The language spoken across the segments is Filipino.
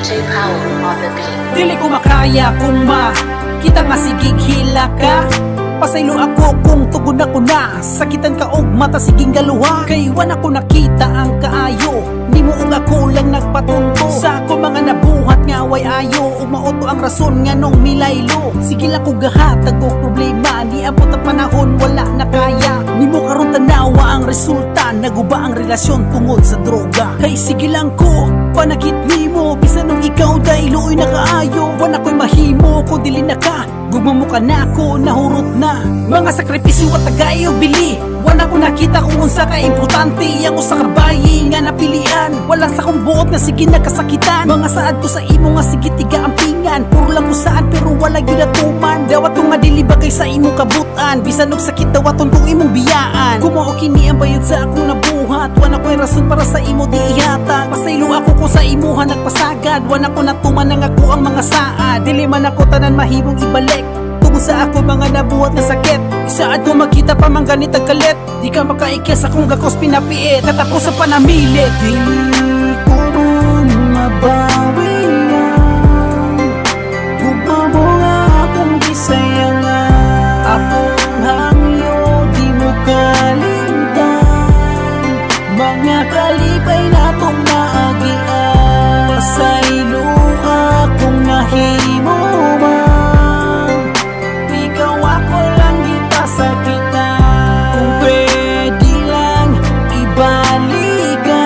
DJ Power on the beat. Dili ko makaya kung makita nga sigig hila ka. Pasaylo ako kung tugon ako na sakitan ka og mata siging galuha. Kay wan ako nakita ang kaayo, ni mo og ako lang nagpatunto. Sa ako mga nabuhat nga way ayo, umauto ang rason nga nung milaylo. Sige lang ko gahatag og problema, ni abot ang panahon wala na kaya. Ni mo karon tanawa ang resulta, naguba ang relasyon tungod sa droga. Kay sige lang ko panakit nimo, bisan nung ikaw dailoy na kaayo. Wan ako'y mahimo ko dili na ka, gugma mo ka na ako, nahurot na mga sakripisyo at tagay o bili. Wala ko nakita kung unsa ka importante ang usa ka bayi nga napilian. Wala sa kong buot nga sige nakasakitan, mga saad ko sa imo nga sige tiga ampingan. Puro lang ko saan pero wala gyud atuman. Dawat ko nga dili bagay sa imong kabutan, bisan og sakit dawaton kung imong biyaan. Kumao kini ang bayad sa akong nabuhat, wala ko'y rason para sa imo di ihatag. Pasaylo ako ko sa imuha nagpasagad, wala ko natuman nang ako ang mga saad. Dili man ako tanan mahimong ibalik tungod sa ako mga nabuhat na sakit. Isaad ko makita pa mang ganit ang kalit, di ka makaikis akong gakos pinapiit. Katapos sa panamilit, dili ko mabawi yan. Gugma mo nga akong gisayangan, akong hangyo di mo kalimtan. Mga kalipay na tong naagian, pasaylo akong nahimo man. Ikaw ako lang gipasakitan, kung pwede lang ibalikan.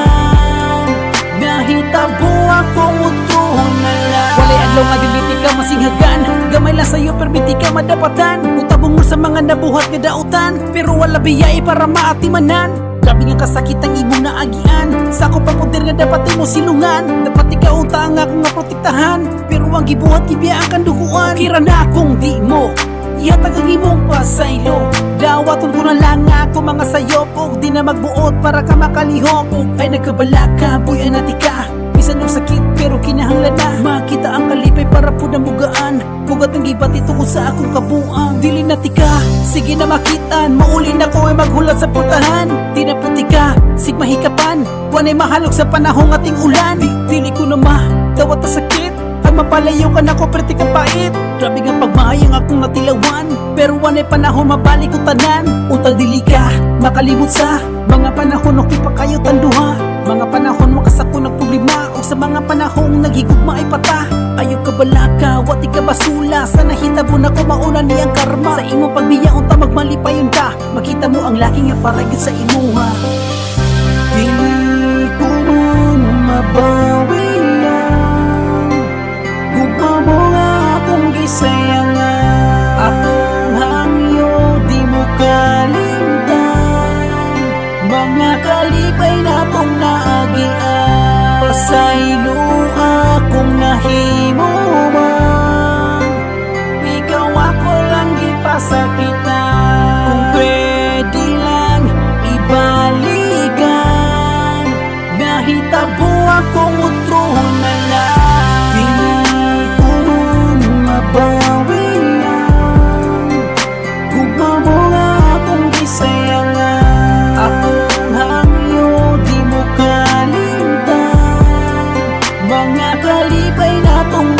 Nahitabo akong utuhon na lang. Walay adlaw nga diliti ka masinghagan, gamay lang sa'yo permiti ka madapatan. Utabong mo sa mga nabuhat nga dautan, pero wala biyay para maatimanan. Grabe nga kasakit ang imong naagian, sa ako papudir nga dapat mo silungan. Dapat ikaw ang akong nga protektahan, pero ang gibuhat gibiya ang kanduguan. Kira na kung di mo ihatag ang imong pasaylo, dawaton ko na lang ako mga sayop. Og di na magbuot para ka makalihok, ay nagkabala ka, buyan nati ka. Bisan ng sakit pero kinahanglan na makita ang kalipay para po na mugaan. Bugat ang gibat ito ko sa akong kabuang. Dili na tika, sige na makitaan, maulin ako ay maghulat sa putahan. Di na puti ka, sig mahikapan, wanay mahalog sa panahong ating ulan. Dili ko na dawat na sakit, ay mapalayo ka na ko perti ka pait. Grabe nga pagmahayang akong natilawan, pero wanay panahon mabalik ko tanan. Untang dili ka makalimot sa mga panahon okay pa kayo tanduha. Mga panahon makasako ng problema, o sa mga panahong naghigugma ay pata. Ayaw ka balaka, wati ka basula, sa nahitabo na ko mauna niyang karma. Sa imong pagbiya unta magmalipayon ka, makita mo ang laki nga paragid sa imuha. Dili ko man mabawi yan, gugma mo nga akong gisayangan. Akong hangyo di mo kalimtan, mga kalipay na tong naagian. Pasaylo akong nahimo man, ikaw ako lang gipasakitan. Kung pwede lang ibalikan, nahitabo akong utrohon na lang. Dili ko man mabawi yan, gugma mo nga akong gisayangan. Akong hangyo di mo kalimtan, mga kalipay na tong